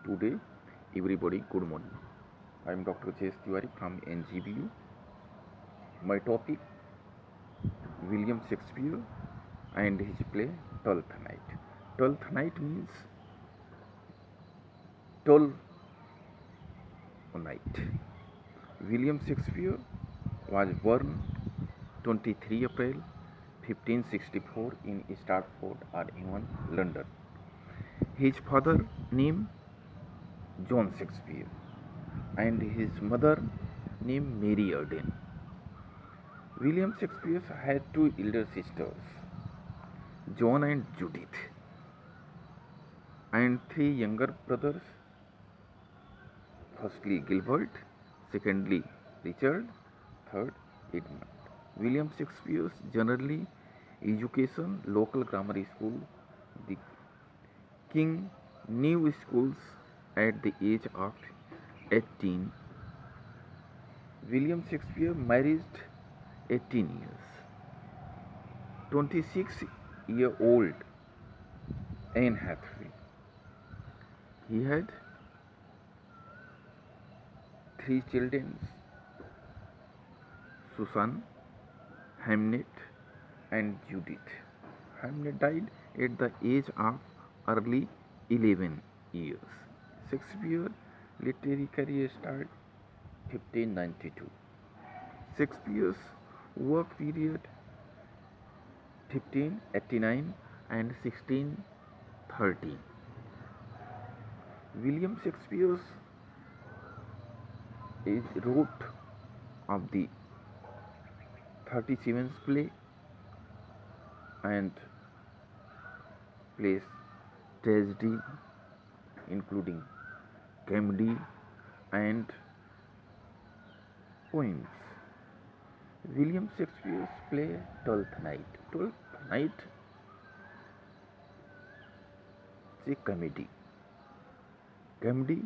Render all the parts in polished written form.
Today, everybody, good morning. I am Dr. J.S. Tiwari from NGBU. My topic William Shakespeare and his play Twelfth Night. Twelfth Night means 12 night. William Shakespeare was born 23 April 1564 in Stratford-on-Avon, London. His father name John Shakespeare and his mother named Mary Arden. William Shakespeare had two elder sisters, John and Judith, and three younger brothers, firstly Gilbert, secondly Richard, third Edmund. William Shakespeare's generally education, local grammar school, the King New Schools at the age of 18. William Shakespeare married 18 years. 26-year-old Anne Hathaway. He had three children, Susan, Hamnet, and Judith. Hamnet died at the age of early 11 years. Shakespeare literary career started 1592. Shakespeare's work period 1589 and 1613. William Shakespeare wrote of the 37th play and plays tragedy including comedy and poems. William Shakespeare's play Twelfth Night. Twelfth Night is a comedy. Comedy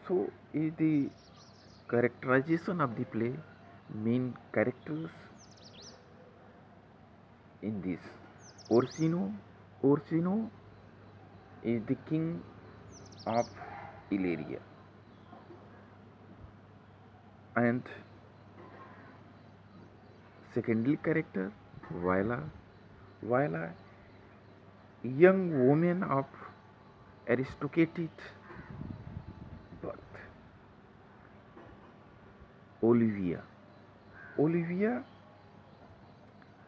so is the characterization of the play, main characters in this. Orsino is the king of Illyria, and secondary character Viola, young woman of aristocratic birth. Olivia,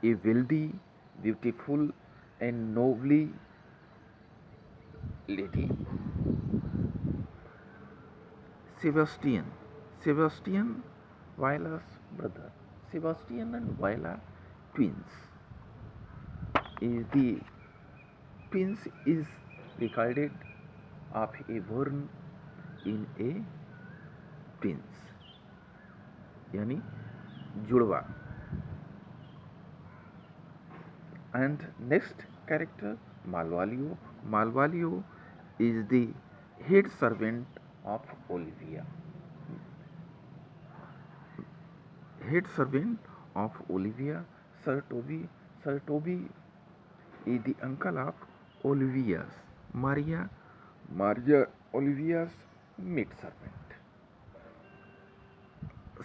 a wealthy, beautiful, and nobly lady. Sebastian, Viola's brother. Sebastian and Viola twins. The twins is recorded of a born in a twins, yani जुड़वा. And next character Malvalio. Malvalio is the head servant of Olivia. Sir Toby. Is the uncle of Olivia's Maria Olivia's maid servant.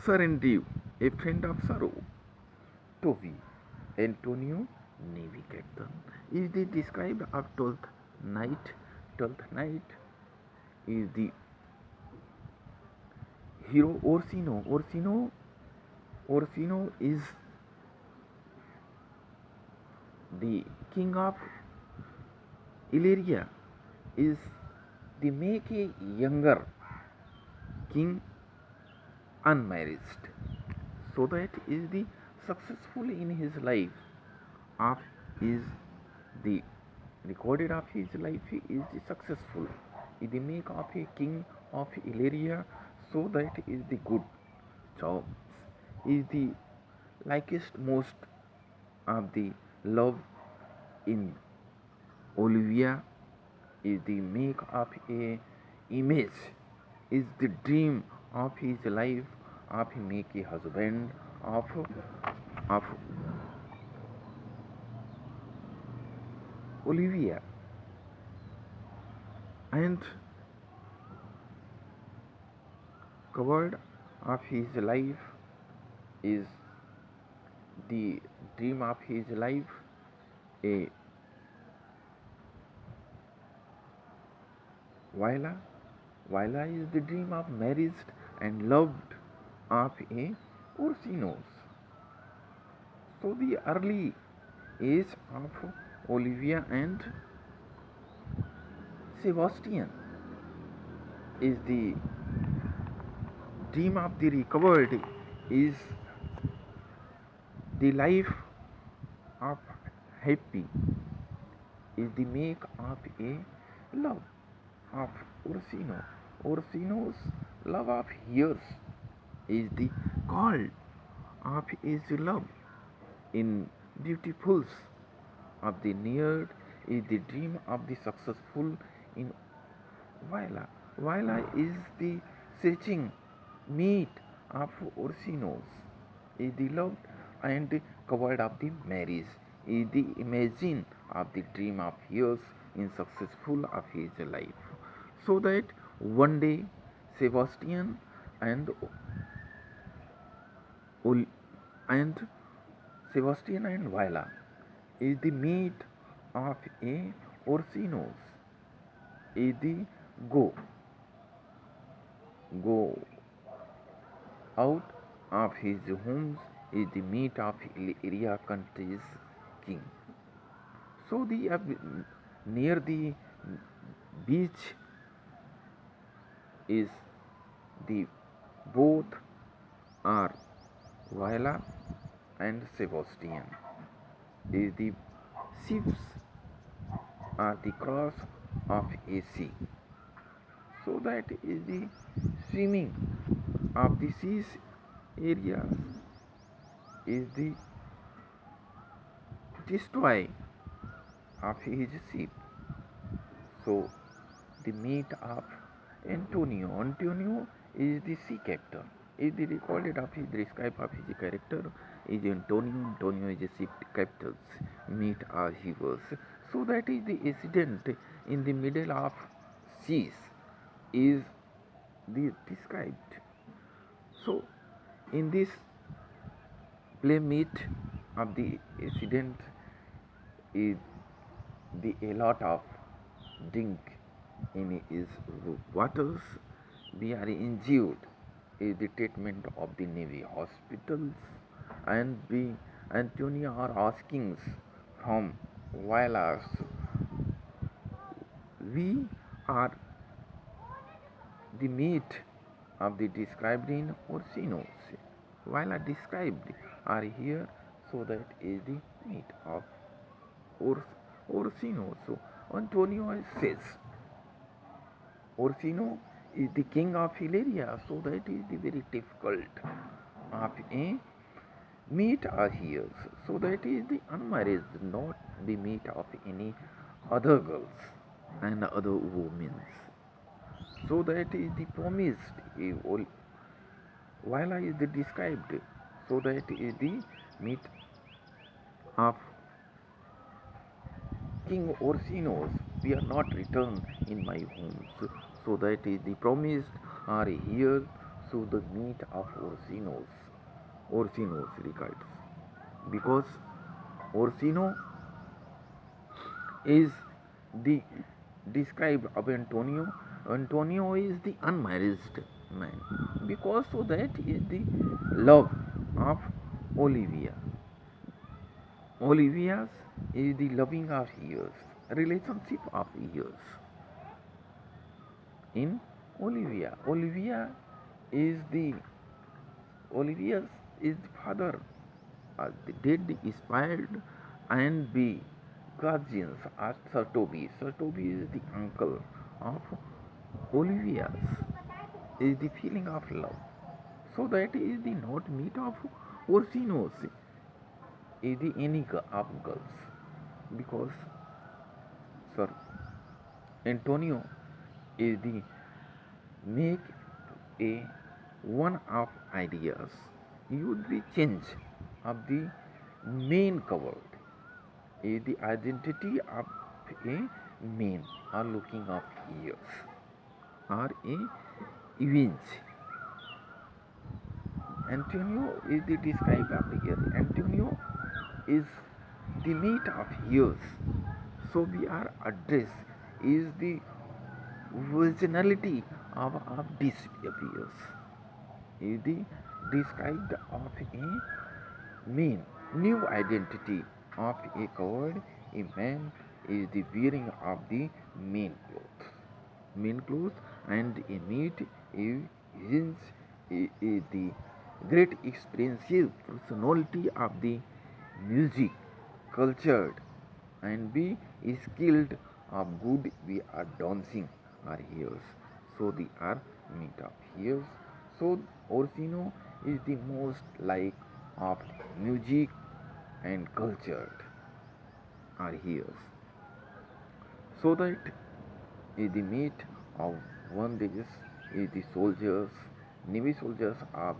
Sir Andrew, a friend of Sorrow. Toby, Antonio, navy captain, is the described of Twelfth Night. Twelfth Night is the hero Orsino. Orsino is the king of Illyria, is the make a younger king unmarried, so that is the successful in his life of is the recorded of his life is the successful is the make of a king of Illyria, so that is the good job is the likest most of the love in Olivia, is the make of a image, is the dream of his life of make a husband of Olivia. and covered of his life is the dream of his life, a Viola. Viola is the dream of marriage and loved of a Ursinos. So the early age of Olivia and Sebastian is the dream of the recovered, is the life of happy, is the make of a love of Ursino. Ursino's love of years is the call of his love in beautifuls of the near is the dream of the successful in Viola. Viola is the searching meat of Ursinos, is the love and covered of the marriage, is the imagine of the dream of years in successful of his life. So that one day Sebastian and and Sebastian and Viola is the meat of a Ursinos, is the go go out of his homes is the meat of Illyria country's king. So the near the beach is the both are Viola and Sebastian. Is the ships are the cross of a sea. So that is the swimming of the seas areas is the destroy of his ship. So the meat of Antonio. Antonio is the sea captain. Is the recorded of his describe of his character is Antonio. Antonio is a ship captain's meet as he was. So that is the incident in the middle of seas is the described. So in this play meet of the incident is the a lot of drink in his waters. We are injured is the treatment of the Navy hospitals, and we Antonia are asking from Vilas. We are the meat of the described in Orsinos. While are described are here, so that is the meat of Orsino. So Antonio says Orsino is the king of Hilaria, so that is the very difficult of a meat are here. So that is the unmarried, not the meat of any other girls and other women. So that is the promised while is the described, so that is the meat of King Orsinos, we are not returned in my homes, so that is the promised are here, so the meat of Orsinos regards, because Orsino is the described of Antonio. Antonio is the unmarried man, because so that is the love of Olivia. Olivia's is the loving of years, relationship of years. In Olivia, Olivia is the Olivia's is the father, the dead expired, and the guardians are Sir Toby. Sir Toby is the uncle of Olivia's. Is the feeling of love. So that is the not meat of Orsinos is the any of girls, because Sir Antonio is the make a one of ideas. You would be change of the main covered is the identity of a men are looking of years are a events. Antonio is the described of the year. Antonio is the mate of years. So we are address is the originality of this years. Is the described of a man. New identity of a coward. A man is the wearing of the main clothes. Main clothes and a meat is the great expensive personality of the music, cultured and be skilled of good we are dancing our ears. So they are meet of ears. So Orsino is the most like of music and cultured our ears. So that is the meat of one days is the soldiers, navy soldiers are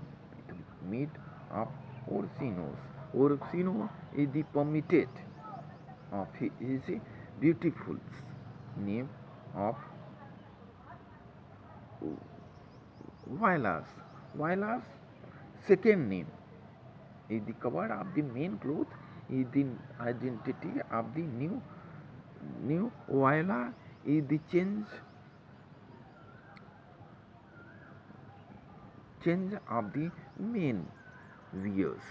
the meat of Orsinos. Orsino is the permitted of his beautiful name of Vilas. Vilas second name is the cover of the main cloth is the identity of the new Viola is the change of the main wears.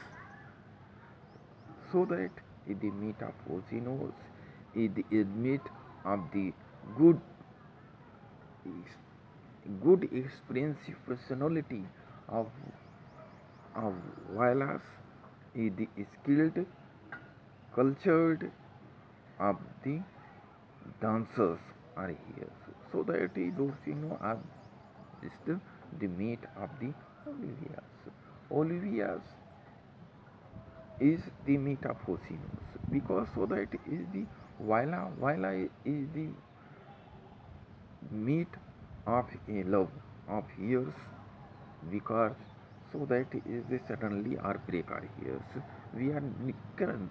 So that is the metamorphosis is the admit of the good good expensive personality of of Vilas is the skilled cultured of the dancers are here. So that is those are just the mate of the Olivias. Olivias is the metamorphosis because so that is the Vila is the meat of a love of years because so that is the suddenly our break our years. We are Nicholas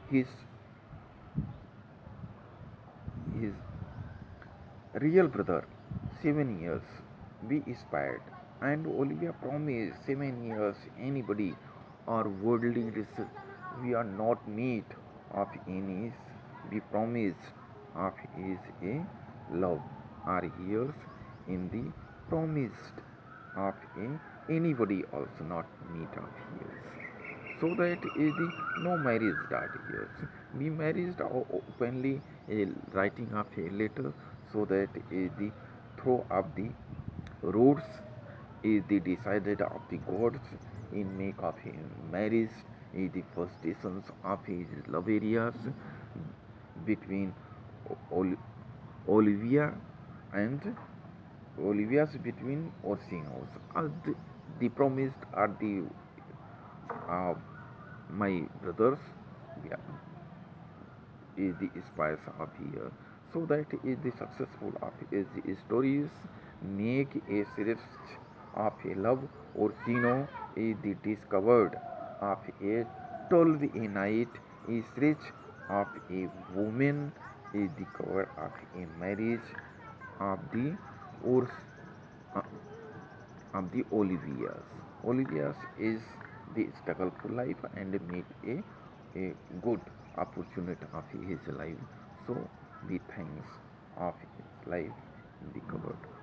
his his real brother 7 years be inspired and Olivia promised 7 years anybody or worldly research we are not meet of any we promise of is a love our years in the promised of a anybody also not meet of years. So that is the no marriage start here. We married openly writing of a letter so that is the throw of the roads is the decided of the gods in make of him marriage is the first stations of his love areas between Olivia and Olivia's between Orsinos as the promised are the uh, my brothers yeah, is the spice of here. So that is the successful of is the stories make a series of a love or sino is the discovered of a told a night is rich of a woman is the cover of a marriage of the or uh, of the Olivias. Olivias is the struggleful life and meet a good opportunity of his life. So the things of his life be covered.